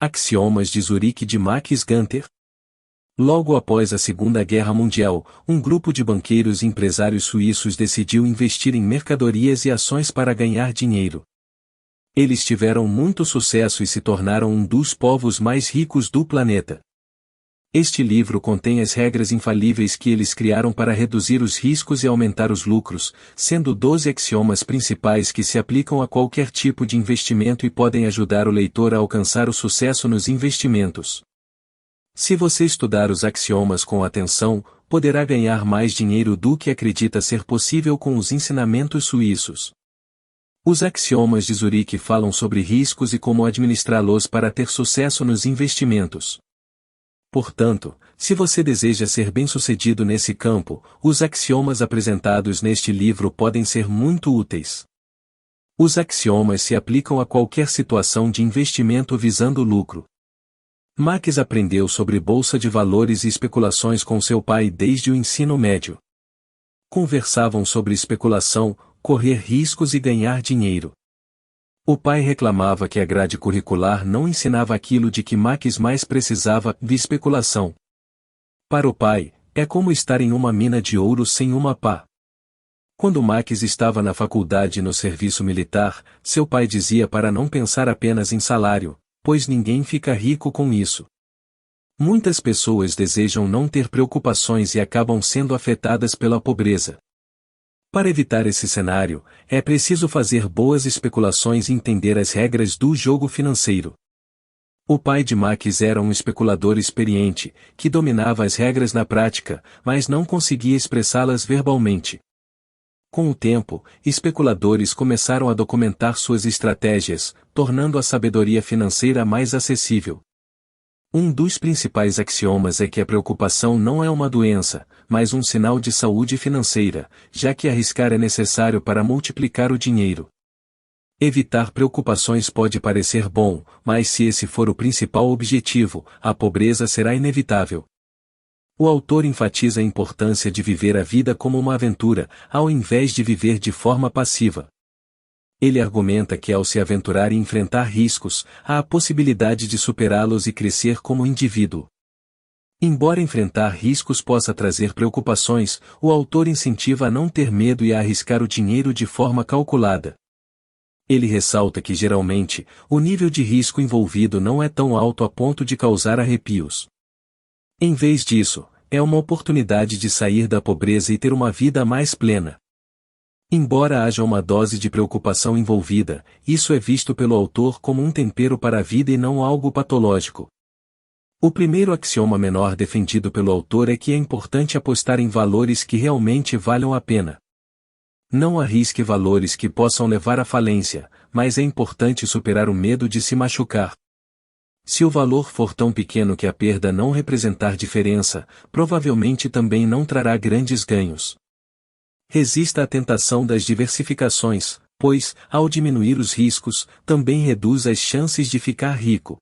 Axiomas de Zurique de Max Gunther. Logo após a Segunda Guerra Mundial, um grupo de banqueiros e empresários suíços decidiu investir em mercadorias e ações para ganhar dinheiro. Eles tiveram muito sucesso e se tornaram um dos povos mais ricos do planeta. Este livro contém as regras infalíveis que eles criaram para reduzir os riscos e aumentar os lucros, sendo 12 axiomas principais que se aplicam a qualquer tipo de investimento e podem ajudar o leitor a alcançar o sucesso nos investimentos. Se você estudar os axiomas com atenção, poderá ganhar mais dinheiro do que acredita ser possível com os ensinamentos suíços. Os axiomas de Zurique falam sobre riscos e como administrá-los para ter sucesso nos investimentos. Portanto, se você deseja ser bem-sucedido nesse campo, os axiomas apresentados neste livro podem ser muito úteis. Os axiomas se aplicam a qualquer situação de investimento visando lucro. Max aprendeu sobre bolsa de valores e especulações com seu pai desde o ensino médio. Conversavam sobre especulação, correr riscos e ganhar dinheiro. O pai reclamava que a grade curricular não ensinava aquilo de que Max mais precisava, de especulação. Para o pai, é como estar em uma mina de ouro sem uma pá. Quando Max estava na faculdade e no serviço militar, seu pai dizia para não pensar apenas em salário, pois ninguém fica rico com isso. Muitas pessoas desejam não ter preocupações e acabam sendo afetadas pela pobreza. Para evitar esse cenário, é preciso fazer boas especulações e entender as regras do jogo financeiro. O pai de Max era um especulador experiente, que dominava as regras na prática, mas não conseguia expressá-las verbalmente. Com o tempo, especuladores começaram a documentar suas estratégias, tornando a sabedoria financeira mais acessível. Um dos principais axiomas é que a preocupação não é uma doença, mas um sinal de saúde financeira, já que arriscar é necessário para multiplicar o dinheiro. Evitar preocupações pode parecer bom, mas se esse for o principal objetivo, a pobreza será inevitável. O autor enfatiza a importância de viver a vida como uma aventura, ao invés de viver de forma passiva. Ele argumenta que ao se aventurar e enfrentar riscos, há a possibilidade de superá-los e crescer como indivíduo. Embora enfrentar riscos possa trazer preocupações, o autor incentiva a não ter medo e a arriscar o dinheiro de forma calculada. Ele ressalta que geralmente, o nível de risco envolvido não é tão alto a ponto de causar arrepios. Em vez disso, é uma oportunidade de sair da pobreza e ter uma vida mais plena. Embora haja uma dose de preocupação envolvida, isso é visto pelo autor como um tempero para a vida e não algo patológico. O primeiro axioma menor defendido pelo autor é que é importante apostar em valores que realmente valham a pena. Não arrisque valores que possam levar à falência, mas é importante superar o medo de se machucar. Se o valor for tão pequeno que a perda não representar diferença, provavelmente também não trará grandes ganhos. Resista à tentação das diversificações, pois, ao diminuir os riscos, também reduz as chances de ficar rico.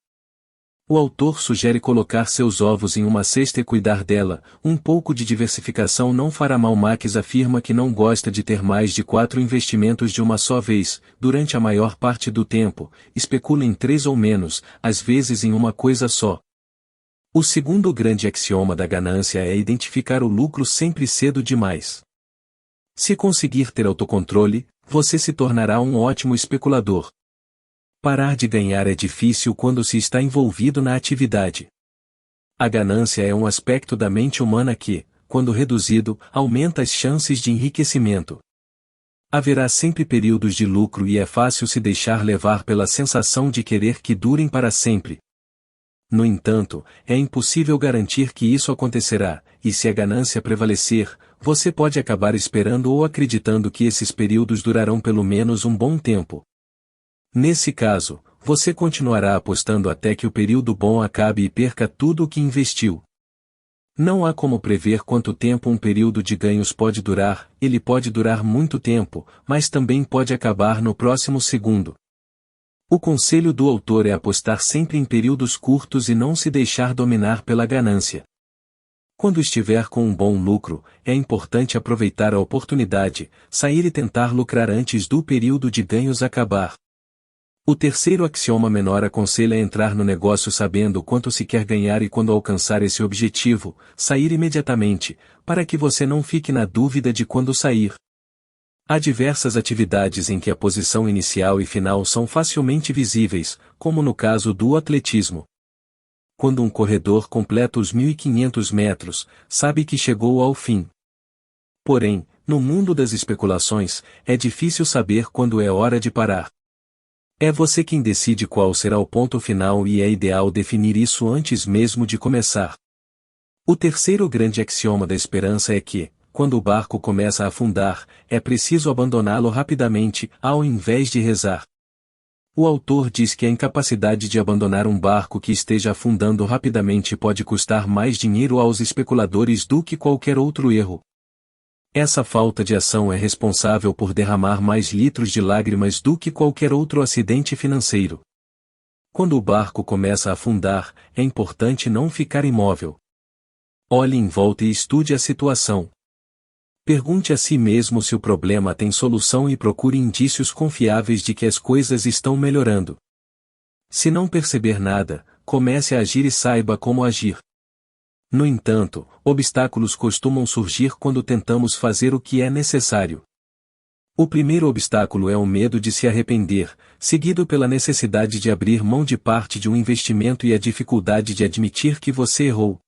O autor sugere colocar seus ovos em uma cesta e cuidar dela, um pouco de diversificação não fará mal. Max afirma que não gosta de ter mais de 4 investimentos de uma só vez, durante a maior parte do tempo, especula em 3 ou menos, às vezes em uma coisa só. O segundo grande axioma da ganância é identificar o lucro sempre cedo demais. Se conseguir ter autocontrole, você se tornará um ótimo especulador. Parar de ganhar é difícil quando se está envolvido na atividade. A ganância é um aspecto da mente humana que, quando reduzido, aumenta as chances de enriquecimento. Haverá sempre períodos de lucro e é fácil se deixar levar pela sensação de querer que durem para sempre. No entanto, é impossível garantir que isso acontecerá, e se a ganância prevalecer, você pode acabar esperando ou acreditando que esses períodos durarão pelo menos um bom tempo. Nesse caso, você continuará apostando até que o período bom acabe e perca tudo o que investiu. Não há como prever quanto tempo um período de ganhos pode durar, ele pode durar muito tempo, mas também pode acabar no próximo segundo. O conselho do autor é apostar sempre em períodos curtos e não se deixar dominar pela ganância. Quando estiver com um bom lucro, é importante aproveitar a oportunidade, sair e tentar lucrar antes do período de ganhos acabar. O terceiro axioma menor aconselha a entrar no negócio sabendo quanto se quer ganhar e quando alcançar esse objetivo, sair imediatamente, para que você não fique na dúvida de quando sair. Há diversas atividades em que a posição inicial e final são facilmente visíveis, como no caso do atletismo. Quando um corredor completa os 1.500 metros, sabe que chegou ao fim. Porém, no mundo das especulações, é difícil saber quando é hora de parar. É você quem decide qual será o ponto final e é ideal definir isso antes mesmo de começar. O terceiro grande axioma da esperança é que, quando o barco começa a afundar, é preciso abandoná-lo rapidamente, ao invés de rezar. O autor diz que a incapacidade de abandonar um barco que esteja afundando rapidamente pode custar mais dinheiro aos especuladores do que qualquer outro erro. Essa falta de ação é responsável por derramar mais litros de lágrimas do que qualquer outro acidente financeiro. Quando o barco começa a afundar, é importante não ficar imóvel. Olhe em volta e estude a situação. Pergunte a si mesmo se o problema tem solução e procure indícios confiáveis de que as coisas estão melhorando. Se não perceber nada, comece a agir e saiba como agir. No entanto, obstáculos costumam surgir quando tentamos fazer o que é necessário. O primeiro obstáculo é o medo de se arrepender, seguido pela necessidade de abrir mão de parte de um investimento e a dificuldade de admitir que você errou.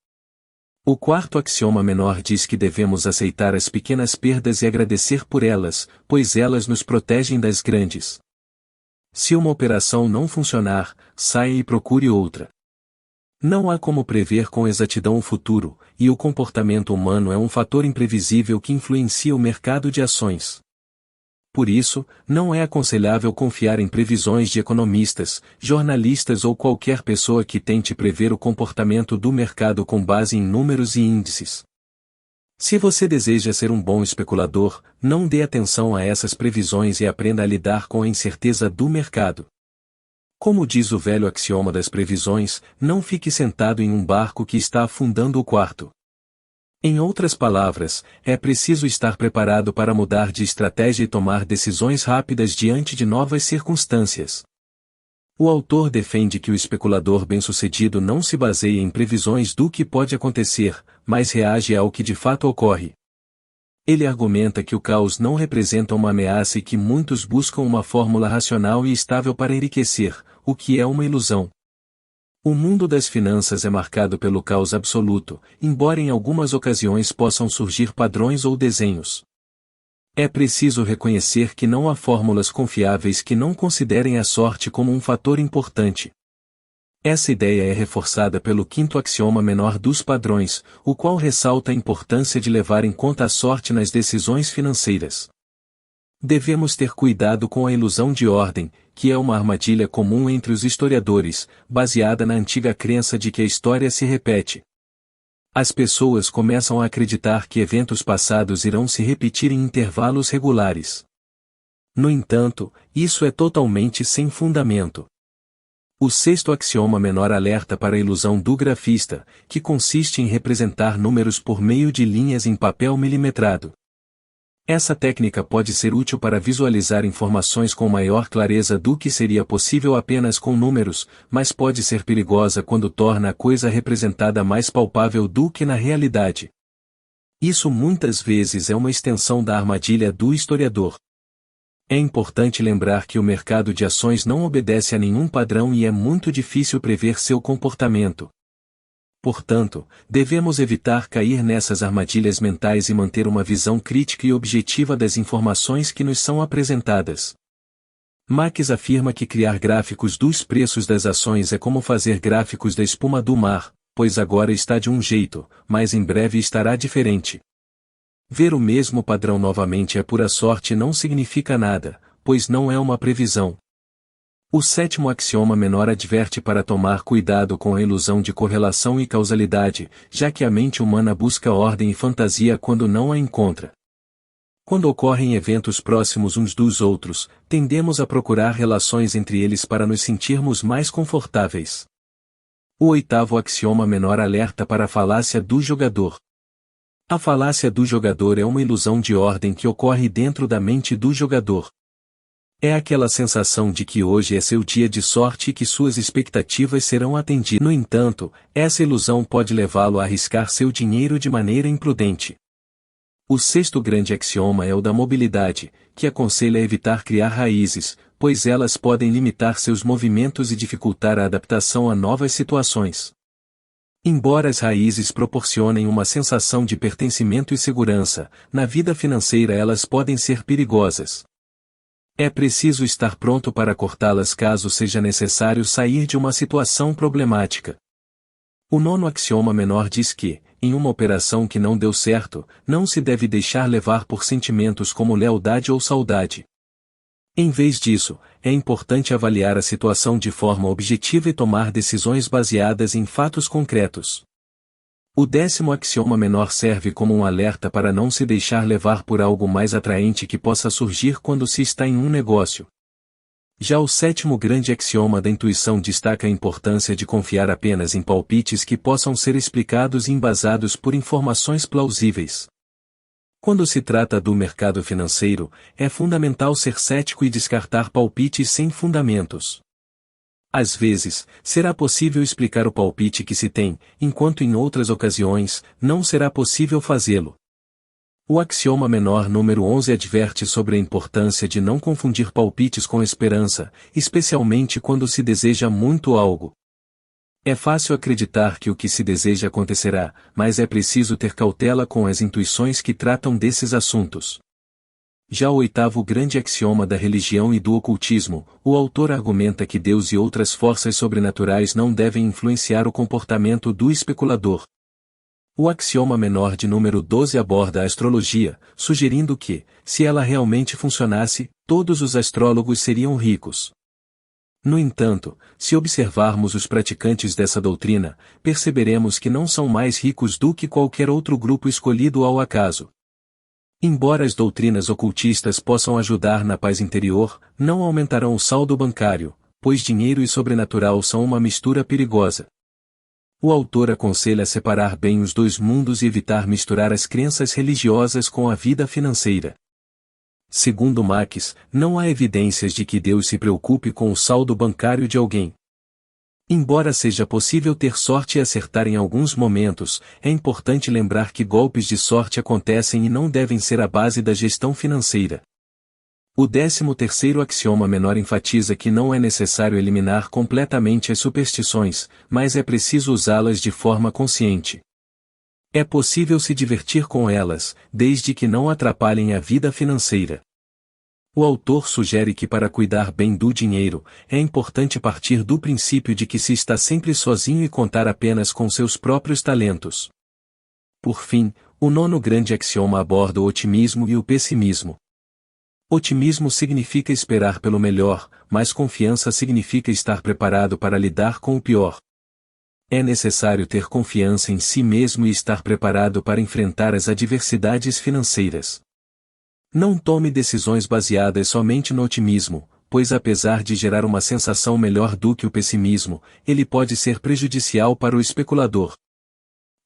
O quarto axioma menor diz que devemos aceitar as pequenas perdas e agradecer por elas, pois elas nos protegem das grandes. Se uma operação não funcionar, saia e procure outra. Não há como prever com exatidão o futuro, e o comportamento humano é um fator imprevisível que influencia o mercado de ações. Por isso, não é aconselhável confiar em previsões de economistas, jornalistas ou qualquer pessoa que tente prever o comportamento do mercado com base em números e índices. Se você deseja ser um bom especulador, não dê atenção a essas previsões e aprenda a lidar com a incerteza do mercado. Como diz o velho axioma das previsões, não fique sentado em um barco que está afundando o quarto. Em outras palavras, é preciso estar preparado para mudar de estratégia e tomar decisões rápidas diante de novas circunstâncias. O autor defende que o especulador bem-sucedido não se baseia em previsões do que pode acontecer, mas reage ao que de fato ocorre. Ele argumenta que o caos não representa uma ameaça e que muitos buscam uma fórmula racional e estável para enriquecer, o que é uma ilusão. O mundo das finanças é marcado pelo caos absoluto, embora em algumas ocasiões possam surgir padrões ou desenhos. É preciso reconhecer que não há fórmulas confiáveis que não considerem a sorte como um fator importante. Essa ideia é reforçada pelo quinto axioma menor dos padrões, o qual ressalta a importância de levar em conta a sorte nas decisões financeiras. Devemos ter cuidado com a ilusão de ordem, que é uma armadilha comum entre os historiadores, baseada na antiga crença de que a história se repete. As pessoas começam a acreditar que eventos passados irão se repetir em intervalos regulares. No entanto, isso é totalmente sem fundamento. O sexto axioma menor alerta para a ilusão do grafista, que consiste em representar números por meio de linhas em papel milimetrado. Essa técnica pode ser útil para visualizar informações com maior clareza do que seria possível apenas com números, mas pode ser perigosa quando torna a coisa representada mais palpável do que na realidade. Isso muitas vezes é uma extensão da armadilha do historiador. É importante lembrar que o mercado de ações não obedece a nenhum padrão e é muito difícil prever seu comportamento. Portanto, devemos evitar cair nessas armadilhas mentais e manter uma visão crítica e objetiva das informações que nos são apresentadas. Marx afirma que criar gráficos dos preços das ações é como fazer gráficos da espuma do mar, pois agora está de um jeito, mas em breve estará diferente. Ver o mesmo padrão novamente é pura sorte e não significa nada, pois não é uma previsão. O sétimo axioma menor adverte para tomar cuidado com a ilusão de correlação e causalidade, já que a mente humana busca ordem e fantasia quando não a encontra. Quando ocorrem eventos próximos uns dos outros, tendemos a procurar relações entre eles para nos sentirmos mais confortáveis. O oitavo axioma menor alerta para a falácia do jogador. A falácia do jogador é uma ilusão de ordem que ocorre dentro da mente do jogador. É aquela sensação de que hoje é seu dia de sorte e que suas expectativas serão atendidas. No entanto, essa ilusão pode levá-lo a arriscar seu dinheiro de maneira imprudente. O sexto grande axioma é o da mobilidade, que aconselha a evitar criar raízes, pois elas podem limitar seus movimentos e dificultar a adaptação a novas situações. Embora as raízes proporcionem uma sensação de pertencimento e segurança, na vida financeira elas podem ser perigosas. É preciso estar pronto para cortá-las caso seja necessário sair de uma situação problemática. O nono axioma menor diz que, em uma operação que não deu certo, não se deve deixar levar por sentimentos como lealdade ou saudade. Em vez disso, é importante avaliar a situação de forma objetiva e tomar decisões baseadas em fatos concretos. O décimo axioma menor serve como um alerta para não se deixar levar por algo mais atraente que possa surgir quando se está em um negócio. Já o sétimo grande axioma da intuição destaca a importância de confiar apenas em palpites que possam ser explicados e embasados por informações plausíveis. Quando se trata do mercado financeiro, é fundamental ser cético e descartar palpites sem fundamentos. Às vezes, será possível explicar o palpite que se tem, enquanto em outras ocasiões, não será possível fazê-lo. O axioma menor número 11 adverte sobre a importância de não confundir palpites com esperança, especialmente quando se deseja muito algo. É fácil acreditar que o que se deseja acontecerá, mas é preciso ter cautela com as intuições que tratam desses assuntos. Já o oitavo grande axioma da religião e do ocultismo, o autor argumenta que Deus e outras forças sobrenaturais não devem influenciar o comportamento do especulador. O axioma menor de número 12 aborda a astrologia, sugerindo que, se ela realmente funcionasse, todos os astrólogos seriam ricos. No entanto, se observarmos os praticantes dessa doutrina, perceberemos que não são mais ricos do que qualquer outro grupo escolhido ao acaso. Embora as doutrinas ocultistas possam ajudar na paz interior, não aumentarão o saldo bancário, pois dinheiro e sobrenatural são uma mistura perigosa. O autor aconselha separar bem os dois mundos e evitar misturar as crenças religiosas com a vida financeira. Segundo Marx, não há evidências de que Deus se preocupe com o saldo bancário de alguém. Embora seja possível ter sorte e acertar em alguns momentos, é importante lembrar que golpes de sorte acontecem e não devem ser a base da gestão financeira. O 13º axioma menor enfatiza que não é necessário eliminar completamente as superstições, mas é preciso usá-las de forma consciente. É possível se divertir com elas, desde que não atrapalhem a vida financeira. O autor sugere que para cuidar bem do dinheiro, é importante partir do princípio de que se está sempre sozinho e contar apenas com seus próprios talentos. Por fim, o nono grande axioma aborda o otimismo e o pessimismo. Otimismo significa esperar pelo melhor, mas confiança significa estar preparado para lidar com o pior. É necessário ter confiança em si mesmo e estar preparado para enfrentar as adversidades financeiras. Não tome decisões baseadas somente no otimismo, pois apesar de gerar uma sensação melhor do que o pessimismo, ele pode ser prejudicial para o especulador.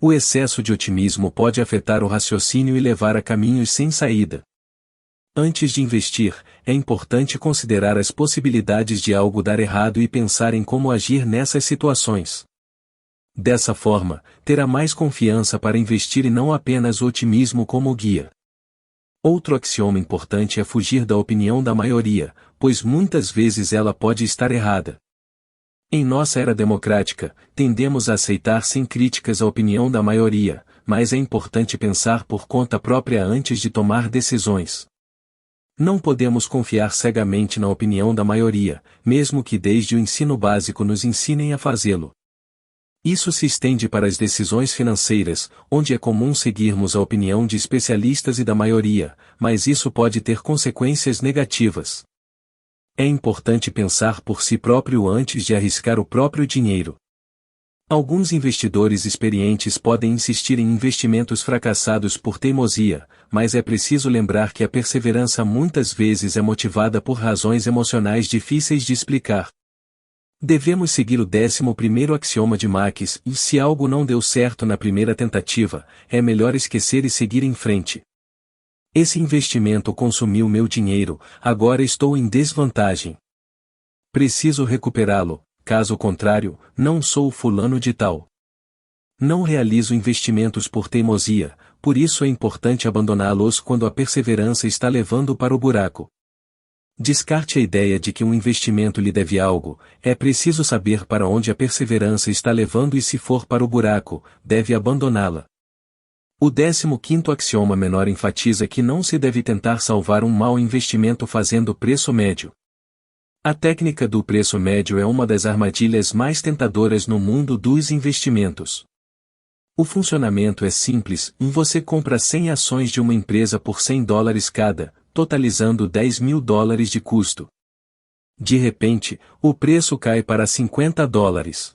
O excesso de otimismo pode afetar o raciocínio e levar a caminhos sem saída. Antes de investir, é importante considerar as possibilidades de algo dar errado e pensar em como agir nessas situações. Dessa forma, terá mais confiança para investir e não apenas o otimismo como guia. Outro axioma importante é fugir da opinião da maioria, pois muitas vezes ela pode estar errada. Em nossa era democrática, tendemos a aceitar sem críticas a opinião da maioria, mas é importante pensar por conta própria antes de tomar decisões. Não podemos confiar cegamente na opinião da maioria, mesmo que desde o ensino básico nos ensinem a fazê-lo. Isso se estende para as decisões financeiras, onde é comum seguirmos a opinião de especialistas e da maioria, mas isso pode ter consequências negativas. É importante pensar por si próprio antes de arriscar o próprio dinheiro. Alguns investidores experientes podem insistir em investimentos fracassados por teimosia, mas é preciso lembrar que a perseverança muitas vezes é motivada por razões emocionais difíceis de explicar. Devemos seguir o 11º axioma de Marx, e se algo não deu certo na primeira tentativa, é melhor esquecer e seguir em frente. Esse investimento consumiu meu dinheiro, agora estou em desvantagem. Preciso recuperá-lo, caso contrário, não sou fulano de tal. Não realizo investimentos por teimosia, por isso é importante abandoná-los quando a perseverança está levando para o buraco. Descarte a ideia de que um investimento lhe deve algo, é preciso saber para onde a perseverança está levando e se for para o buraco, deve abandoná-la. O 15º axioma menor enfatiza que não se deve tentar salvar um mau investimento fazendo preço médio. A técnica do preço médio é uma das armadilhas mais tentadoras no mundo dos investimentos. O funcionamento é simples, você compra 100 ações de uma empresa por $100 cada, totalizando $10.000 de custo. De repente, o preço cai para $50.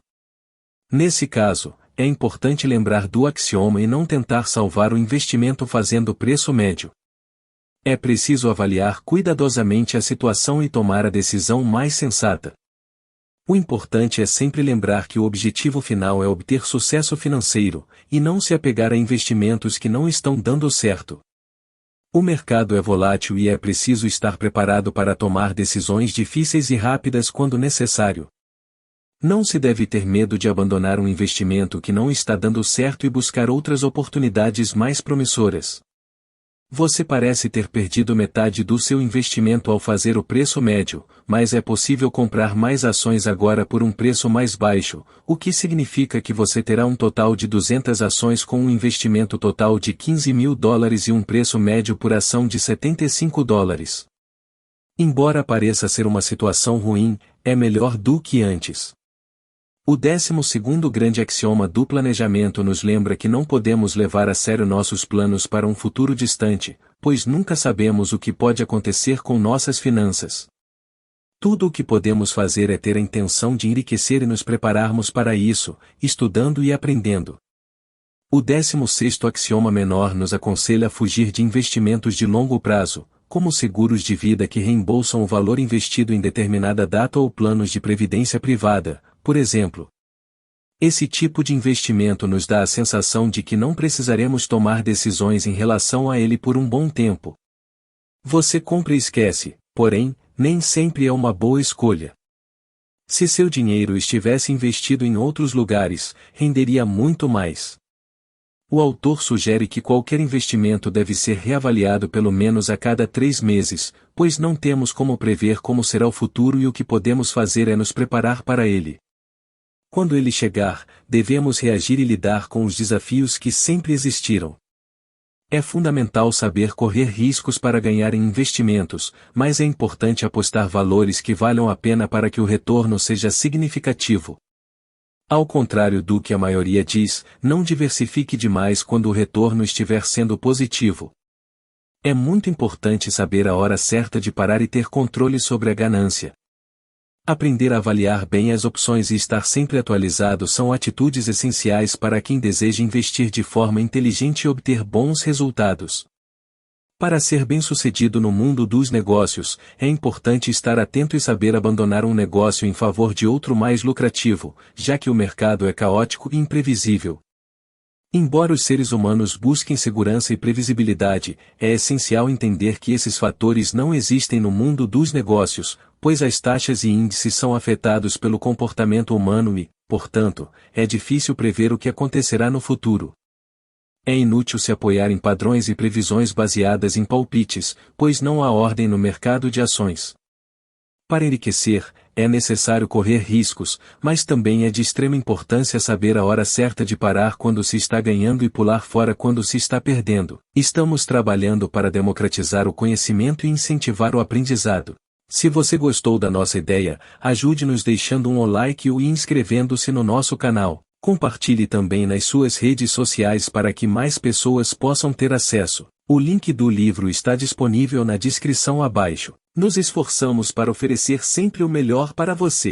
Nesse caso, é importante lembrar do axioma e não tentar salvar o investimento fazendo preço médio. É preciso avaliar cuidadosamente a situação e tomar a decisão mais sensata. O importante é sempre lembrar que o objetivo final é obter sucesso financeiro, e não se apegar a investimentos que não estão dando certo. O mercado é volátil e é preciso estar preparado para tomar decisões difíceis e rápidas quando necessário. Não se deve ter medo de abandonar um investimento que não está dando certo e buscar outras oportunidades mais promissoras. Você parece ter perdido metade do seu investimento ao fazer o preço médio, mas é possível comprar mais ações agora por um preço mais baixo, o que significa que você terá um total de 200 ações com um investimento total de $15.000 e um preço médio por ação de $75. Embora pareça ser uma situação ruim, é melhor do que antes. O 12º grande axioma do planejamento nos lembra que não podemos levar a sério nossos planos para um futuro distante, pois nunca sabemos o que pode acontecer com nossas finanças. Tudo o que podemos fazer é ter a intenção de enriquecer e nos prepararmos para isso, estudando e aprendendo. O 16º axioma menor nos aconselha a fugir de investimentos de longo prazo, como seguros de vida que reembolsam o valor investido em determinada data ou planos de previdência privada, por exemplo. Esse tipo de investimento nos dá a sensação de que não precisaremos tomar decisões em relação a ele por um bom tempo. Você compra e esquece, porém, nem sempre é uma boa escolha. Se seu dinheiro estivesse investido em outros lugares, renderia muito mais. O autor sugere que qualquer investimento deve ser reavaliado pelo menos a cada 3 meses, pois não temos como prever como será o futuro e o que podemos fazer é nos preparar para ele. Quando ele chegar, devemos reagir e lidar com os desafios que sempre existiram. É fundamental saber correr riscos para ganhar em investimentos, mas é importante apostar valores que valham a pena para que o retorno seja significativo. Ao contrário do que a maioria diz, não diversifique demais quando o retorno estiver sendo positivo. É muito importante saber a hora certa de parar e ter controle sobre a ganância. Aprender a avaliar bem as opções e estar sempre atualizado são atitudes essenciais para quem deseja investir de forma inteligente e obter bons resultados. Para ser bem-sucedido no mundo dos negócios, é importante estar atento e saber abandonar um negócio em favor de outro mais lucrativo, já que o mercado é caótico e imprevisível. Embora os seres humanos busquem segurança e previsibilidade, é essencial entender que esses fatores não existem no mundo dos negócios, pois as taxas e índices são afetados pelo comportamento humano e, portanto, é difícil prever o que acontecerá no futuro. É inútil se apoiar em padrões e previsões baseadas em palpites, pois não há ordem no mercado de ações. Para enriquecer, é necessário correr riscos, mas também é de extrema importância saber a hora certa de parar quando se está ganhando e pular fora quando se está perdendo. Estamos trabalhando para democratizar o conhecimento e incentivar o aprendizado. Se você gostou da nossa ideia, ajude-nos deixando um like e inscrevendo-se no nosso canal. Compartilhe também nas suas redes sociais para que mais pessoas possam ter acesso. O link do livro está disponível na descrição abaixo. Nos esforçamos para oferecer sempre o melhor para você.